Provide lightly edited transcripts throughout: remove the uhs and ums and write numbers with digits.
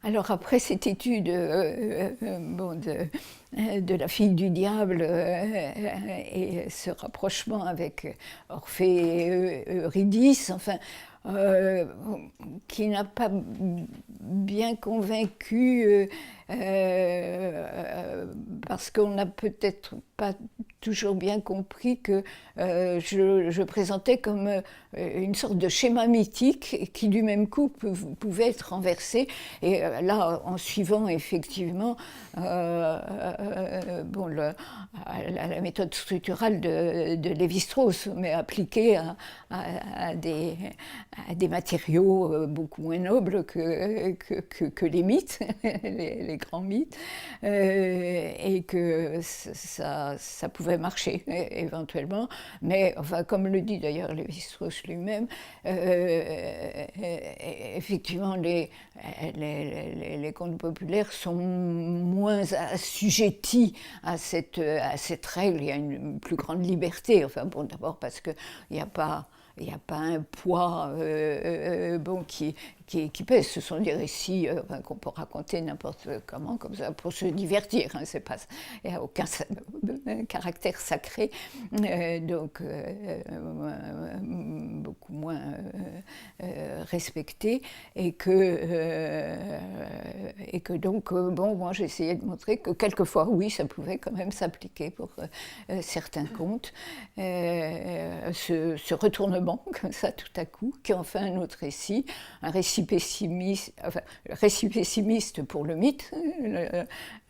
Alors après cette étude de la fille du diable et ce rapprochement avec Orphée et Eurydice, enfin, qui n'a pas bien convaincu parce qu'on n'a peut-être pas toujours bien compris que je présentais comme une sorte de schéma mythique qui du même coup pouvait être renversé. Et là, en suivant effectivement la méthode structurale de Lévi-Strauss, mais appliquée à des matériaux beaucoup moins nobles que les mythes, les grands mythes, et que ça pouvait marcher éventuellement. Mais enfin, comme le dit d'ailleurs Lévi-Strauss lui-même, effectivement, les contes populaires sont moins assujettis à cette règle. Il y a une plus grande liberté. Enfin, bon, d'abord parce qu'il n'y a pas un poids qui pèse. Ce sont des récits qu'on peut raconter n'importe comment, comme ça, pour se divertir. Hein, il n'y a aucun caractère sacré, donc beaucoup moins respecté. Et que donc, moi j'essayais de montrer que quelquefois, oui, ça pouvait quand même s'appliquer pour certains contes. Ce retournement, comme ça, tout à coup, qui en fait un autre récit, un récit pessimiste, enfin, récit pessimiste pour le mythe,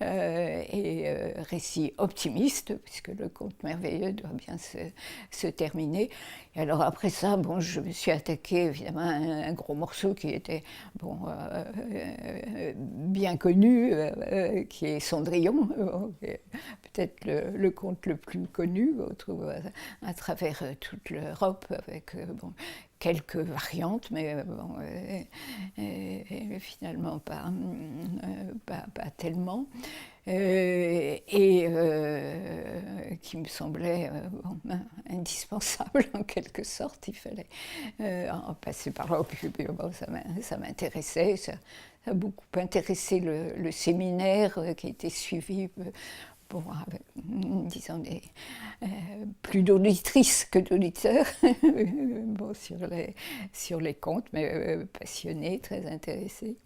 et récit optimiste, puisque le conte merveilleux doit bien se terminer. Et alors après ça, je me suis attaquée évidemment à un gros morceau qui était bien connu, qui est Cendrillon, peut-être le conte le plus connu, on trouve à travers toute l'Europe, avec quelques variantes, mais finalement pas tellement. Et qui me semblait indispensable en quelque sorte. Il fallait en passer par là. Puis, ça m'intéressait, ça a beaucoup intéressé le séminaire qui a été suivi. Avec, disons, plus d'auditrices que d'auditeurs sur les contes, mais passionnés, très intéressés.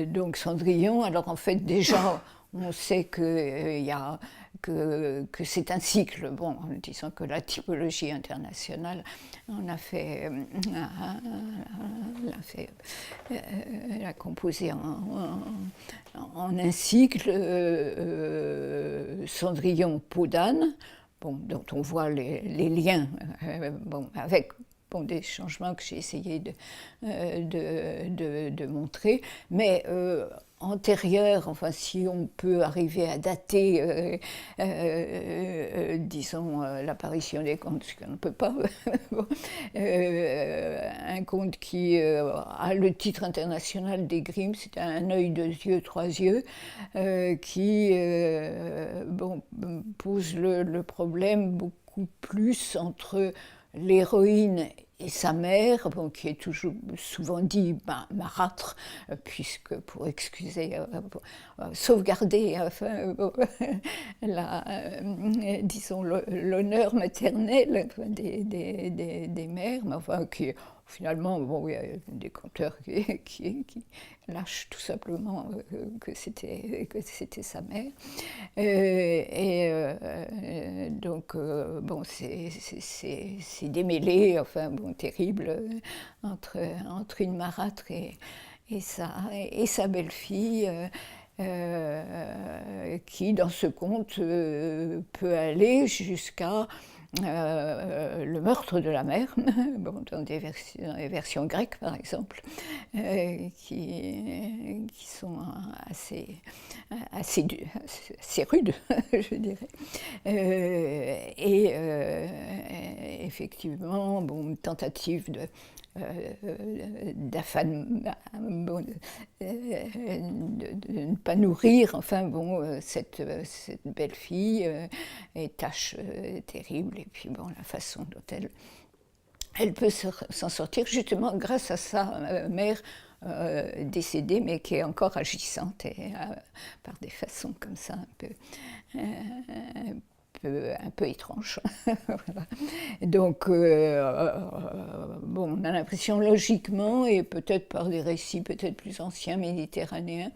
Donc Cendrillon, alors en fait déjà, on sait que c'est un cycle. Bon, disons que la typologie internationale l'a composé en un cycle, Cendrillon, peau d'âne, dont on voit les liens, avec des changements que j'ai essayé de montrer, mais antérieure, enfin si on peut arriver à dater, disons, l'apparition des contes, ce qu'on ne peut pas, un conte qui a le titre international des Grimm, c'est Un œil, deux yeux, trois yeux, qui pose le problème beaucoup plus entre l'héroïne et sa mère, qui est toujours souvent dit marâtre, puisque pour excuser, sauvegarder, disons l'honneur maternel des mères, mais enfin qui finalement, il y a des conteurs qui lâchent tout simplement que c'était sa mère. Donc, c'est démêlé, terrible, entre une marâtre et sa belle-fille. Qui, dans ce conte, peut aller jusqu'à le meurtre de la mère, dans les versions grecques par exemple, qui sont assez rudes, je dirais. Effectivement, une tentative ne pas nourrir, enfin bon, cette belle fille, et tâche terrible, et puis bon, la façon dont elle peut s'en sortir justement grâce à sa mère décédée, mais qui est encore agissante, et par des façons comme ça un peu étrange. Voilà. Donc, bon, on a l'impression logiquement, et peut-être par des récits peut-être plus anciens méditerranéens,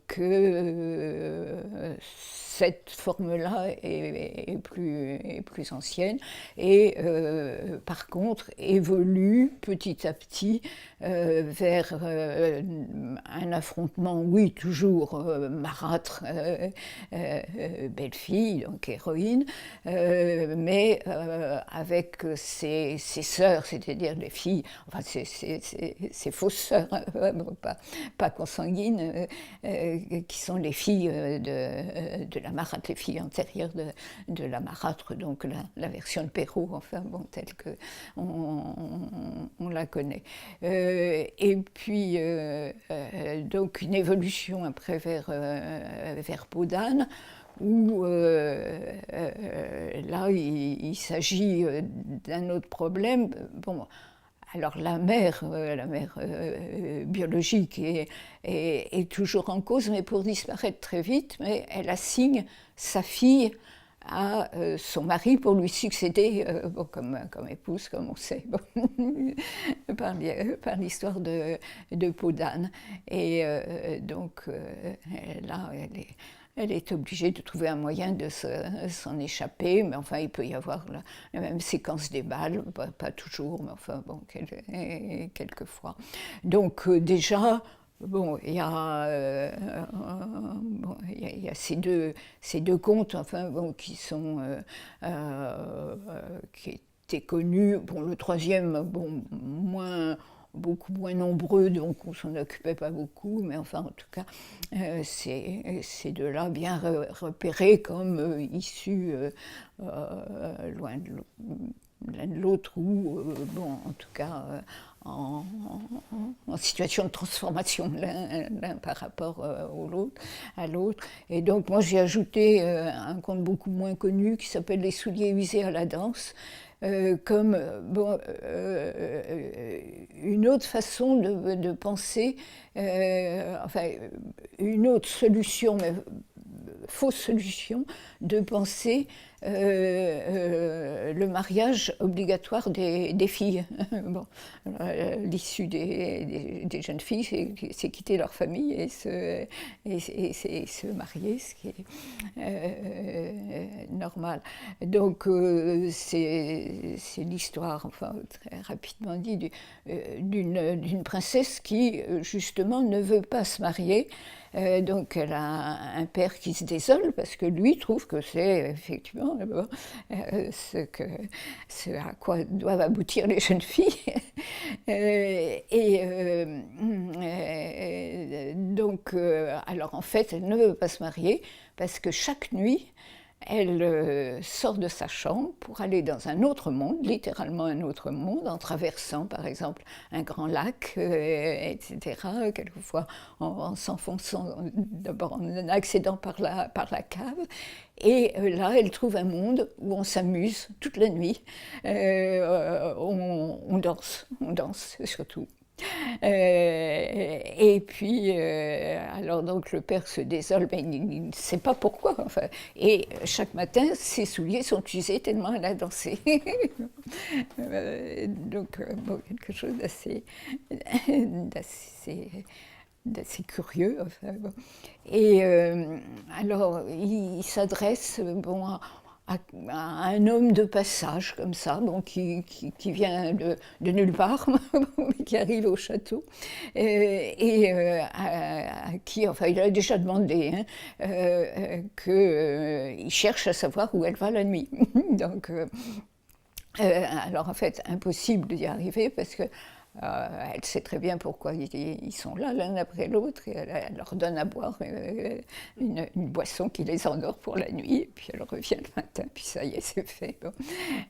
que cette forme-là est plus ancienne, et par contre évolue petit à petit vers un affrontement, oui, toujours marâtre, belle fille, donc héroïne, mais avec ses sœurs, c'est-à-dire les filles, enfin ses fausses sœurs, bon, pas consanguines, qui sont les filles de la marâtre, les filles antérieures de la marâtre, donc la version de Perrault, enfin bon, telle que on la connaît. Et puis donc une évolution après vers Peau d'âne, où là il s'agit d'un autre problème. Bon, alors la mère biologique est toujours en cause, mais pour disparaître très vite, mais elle assigne sa fille à son mari pour lui succéder bon, comme épouse, comme on sait, bon, par l'histoire de Peau d'âne. Et donc là, elle est obligée de trouver un moyen de s'en échapper, mais enfin il peut y avoir la même séquence des balles, pas toujours, mais enfin bon, quelquefois. Donc déjà, bon, il y a ces deux contes, enfin bon, qui étaient connus. Bon, le troisième, bon, beaucoup moins nombreux, donc on s'en occupait pas beaucoup, mais enfin en tout cas ces deux-là bien repérés comme issus loin de l'un de l'autre, ou bon, en tout cas en situation de transformation l'un par rapport à l'autre. Et donc moi j'ai ajouté un conte beaucoup moins connu qui s'appelle Les souliers usés à la danse, comme bon, une autre façon de penser, enfin une autre solution, mais fausse solution, de penser le mariage obligatoire des filles. Bon, l'issue des jeunes filles, c'est quitter leur famille et se marier, ce qui est normal. Donc c'est l'histoire, enfin très rapidement dit, d'une princesse qui justement ne veut pas se marier. Donc elle a un père qui se désole parce que lui trouve que c'est effectivement ce à quoi doivent aboutir les jeunes filles. Donc alors en fait elle ne veut pas se marier parce que chaque nuit elle sort de sa chambre pour aller dans un autre monde, littéralement un autre monde, en traversant par exemple un grand lac, etc., quelquefois en s'enfonçant, d'abord en accédant par la cave. Et là, elle trouve un monde où on s'amuse toute la nuit, on danse surtout. Et puis, alors donc le père se désole, mais il ne sait pas pourquoi. Enfin, et chaque matin, ses souliers sont usés tellement elle a dansé. Donc, bon, quelque chose d'assez curieux. Enfin, bon. Et alors, il s'adresse bon, à un homme de passage comme ça, bon, qui vient de nulle part, qui arrive au château, et à qui, enfin, il a déjà demandé qu'il cherche à savoir où elle va la nuit. Donc, alors en fait, impossible d'y arriver parce que Elle sait très bien pourquoi ils sont là l'un après l'autre, et elle leur donne à boire une boisson qui les endort pour la nuit, et puis elle revient le matin, puis ça y est, c'est fait. Bon.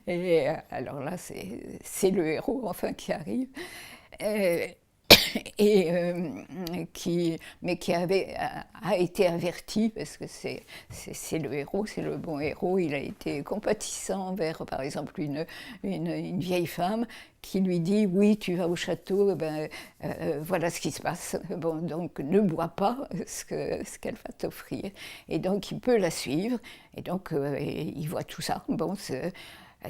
Et alors là, c'est le héros enfin qui arrive. Et mais qui a été averti, parce que c'est le héros, c'est le bon héros. Il a été compatissant envers, par exemple, une vieille femme qui lui dit: oui, tu vas au château, ben, voilà ce qui se passe. Bon, donc ne bois pas ce qu'elle va t'offrir. Et donc il peut la suivre, et donc il voit tout ça. Bon,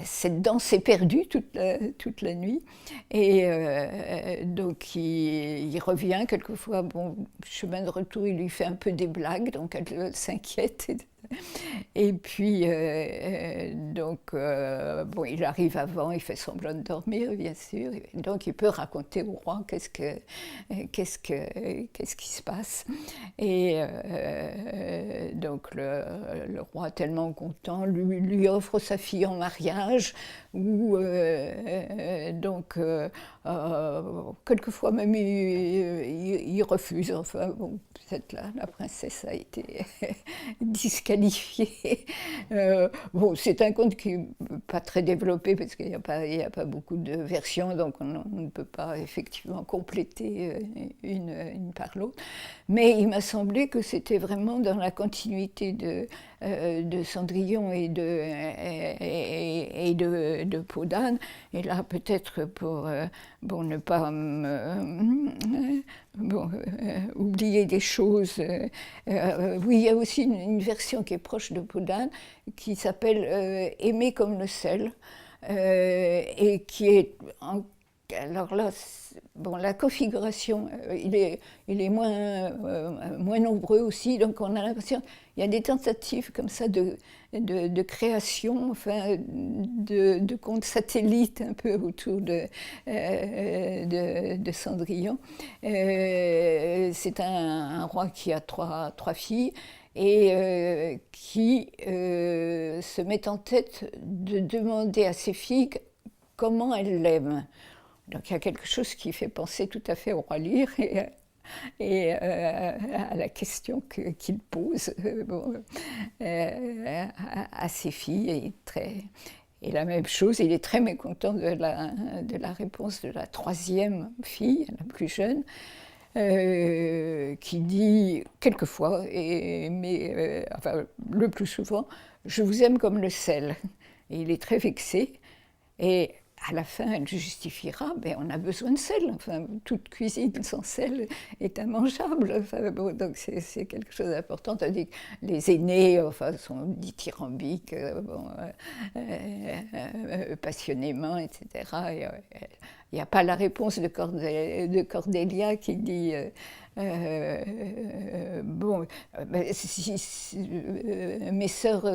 cette danse est perdue toute la nuit, et donc il revient quelquefois. Bon, chemin de retour, il lui fait un peu des blagues, donc elle s'inquiète. Et puis, donc, bon, il arrive avant, il fait semblant de dormir, bien sûr. Donc, il peut raconter au roi qu'est-ce qui se passe. Et donc, le roi, tellement content, lui offre sa fille en mariage, ou donc, quelquefois même, il refuse. Enfin, bon, peut-être la princesse a été disqualifiée. Bon, c'est un conte qui n'est pas très développé, parce qu'il n'y a pas beaucoup de versions, donc on ne peut pas effectivement compléter une par l'autre. Mais il m'a semblé que c'était vraiment dans la continuité de Cendrillon et de Peau d'âne. Et là, peut-être pour bon, ne pas oublier des choses. Oui, il y a aussi une version qui est proche de Peau d'âne, qui s'appelle Aimer comme le sel, et qui est alors là, bon, la configuration, il est moins nombreux aussi, donc on a l'impression qu'il y a des tentatives comme ça de création, enfin, de contes satellites un peu autour de Cendrillon. C'est un roi qui a trois filles, et qui se met en tête de demander à ses filles comment elles l'aiment. Donc il y a quelque chose qui fait penser tout à fait au roi Lear et à la question qu'il pose à ses filles. Et la même chose, il est très mécontent de la réponse de la troisième fille, la plus jeune, qui dit quelquefois, mais enfin le plus souvent: je vous aime comme le sel. Et il est très vexé. Et à la fin, elle justifiera: ben, on a besoin de sel. Enfin, toute cuisine sans sel est immangeable. Enfin, bon, donc c'est quelque chose d'important. Tandis que les aînés, enfin, sont dithyrambiques, passionnément, etc. Et, il n'y a pas la réponse de Cordelia qui dit bon, si mes sœurs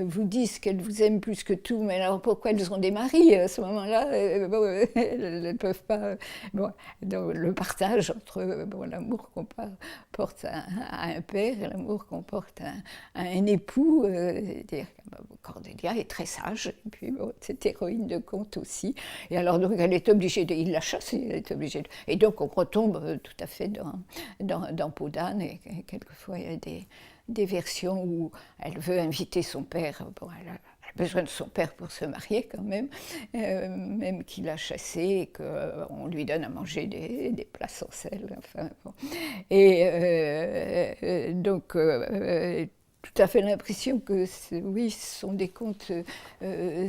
vous disent qu'elles vous aiment plus que tout, mais alors pourquoi elles ont des maris à ce moment-là? Bon, elles ne peuvent pas. Bon, donc le partage entre bon, l'amour qu'on porte à un père et l'amour qu'on porte à un époux. C'est-à-dire que Cordelia est très sage, et puis bon, cette héroïne de conte aussi. Et alors donc elle est obligée il la chasse, elle est obligée et donc on retombe tout à fait dans Peau d'âne, et quelquefois il y a des versions où elle veut inviter son père. Bon, elle a besoin de son père pour se marier quand même, même qu'il a chassé et qu'on lui donne à manger des plats sans sel. Enfin, bon. Et donc tout à fait l'impression que oui, ce sont des contes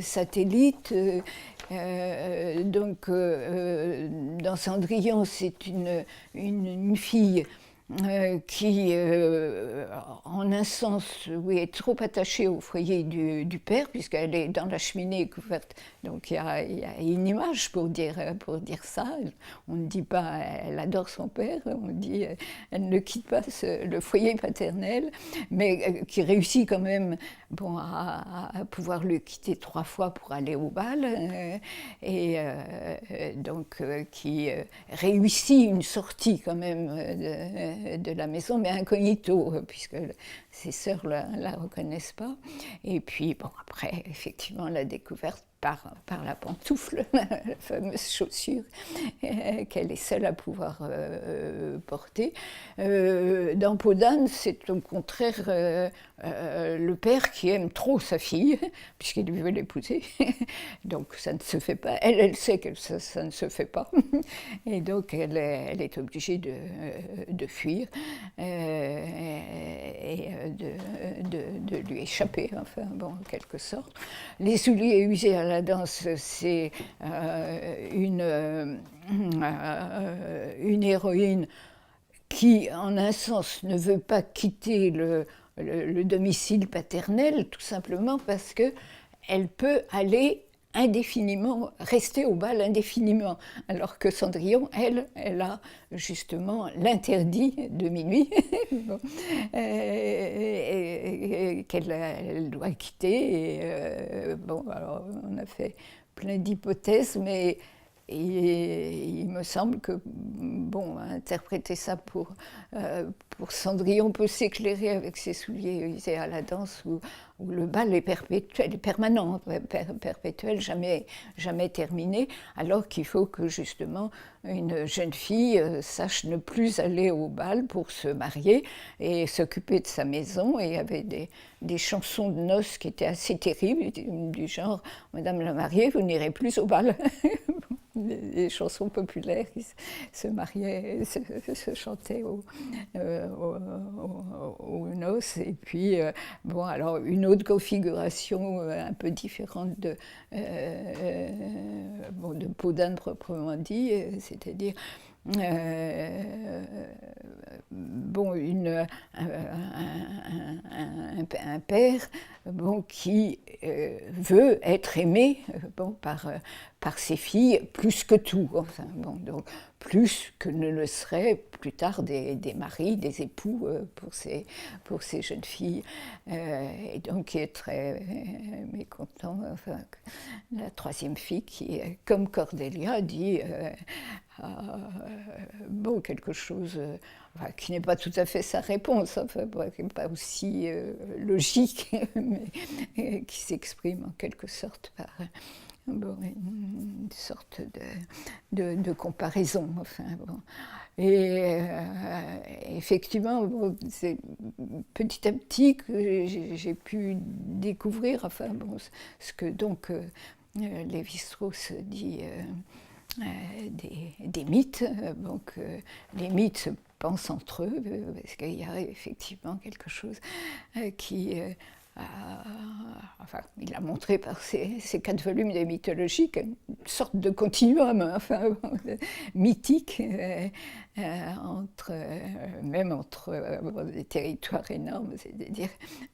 satellites. Donc dans Cendrillon, c'est une fille qui, en un sens, oui, est trop attachée au foyer du père, puisqu'elle est dans la cheminée couverte. Donc il y a une image pour dire ça. On ne dit pas elle adore son père, on dit elle ne quitte pas le foyer paternel, mais qui réussit quand même bon, à pouvoir le quitter 3 fois pour aller au bal, et donc qui réussit une sortie quand même de la maison, mais incognito, puisque ses sœurs la reconnaissent pas. Et puis, bon, après, effectivement, la découverte par la pantoufle, la fameuse chaussure qu'elle est seule à pouvoir porter. Dans Peau d'âne, c'est au contraire le père qui aime trop sa fille, puisqu'il veut l'épouser. Donc ça ne se fait pas. Elle sait que ça ne se fait pas. Et donc elle est obligée de fuir et de lui échapper, enfin, bon, en quelque sorte. Les souliers usés à la danse, c'est une héroïne qui, en un sens, ne veut pas quitter le domicile paternel, tout simplement parce qu'elle peut aller indéfiniment, rester au bal indéfiniment, alors que Cendrillon, elle a justement l'interdit de minuit bon, qu'elle doit quitter. Et, bon, alors on a fait plein d'hypothèses, mais il me semble que, bon, interpréter ça pour Cendrillon peut s'éclairer avec ses souliers usés à la danse, où le bal est perpétuel, permanent, perpétuel, jamais terminé, alors qu'il faut que justement une jeune fille sache ne plus aller au bal pour se marier et s'occuper de sa maison. Et il y avait des chansons de noces qui étaient assez terribles, du genre « Madame la mariée, vous n'irez plus au bal ». Les chansons populaires qui se mariaient, se chantaient aux noces. Et puis, bon, alors une autre configuration un peu différente de Peau d'âne proprement dit, c'est-à-dire bon, un père bon, qui veut être aimé bon, par ses filles plus que tout, enfin, bon, donc, plus que ne le seraient plus tard des maris, des époux pour ces jeunes filles. Et donc qui est très mécontent. Enfin, la troisième fille qui, comme Cordelia, dit bon, quelque chose enfin, qui n'est pas tout à fait sa réponse, enfin, qui n'est pas aussi logique, mais qui s'exprime en quelque sorte par bon, une sorte de comparaison. Enfin, bon. Et effectivement, bon, c'est petit à petit que j'ai pu découvrir enfin, bon, ce que donc Lévi-Strauss dit des mythes. Donc, les mythes se pensent entre eux, parce qu'il y a effectivement quelque chose qui... enfin, il a montré par ces 4 volumes de mythologie une sorte de continuum enfin, mythique même entre des territoires énormes, c'est-à-dire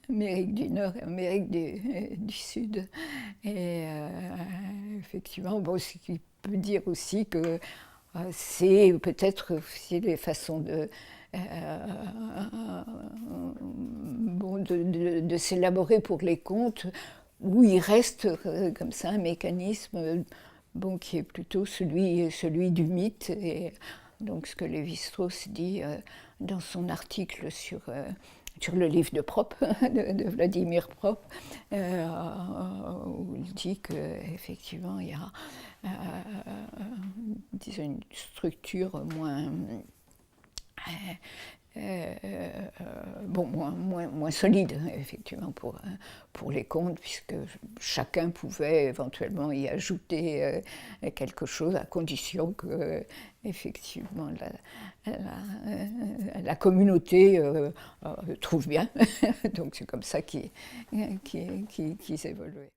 Amérique du Nord et Amérique du Sud. Et effectivement, bon, ce qui peut dire aussi que c'est peut-être aussi les façons bon, de s'élaborer pour les contes, où il reste comme ça un mécanisme bon, qui est plutôt celui du mythe. Et donc ce que Lévi-Strauss dit dans son article sur le livre de Propp, de Vladimir Propp, où il dit qu'effectivement il y a disons une structure moins bon, moins solide, effectivement, pour les contes, puisque chacun pouvait éventuellement y ajouter quelque chose, à condition que, effectivement, la communauté trouve bien. Donc c'est comme ça qu'ils évoluaient.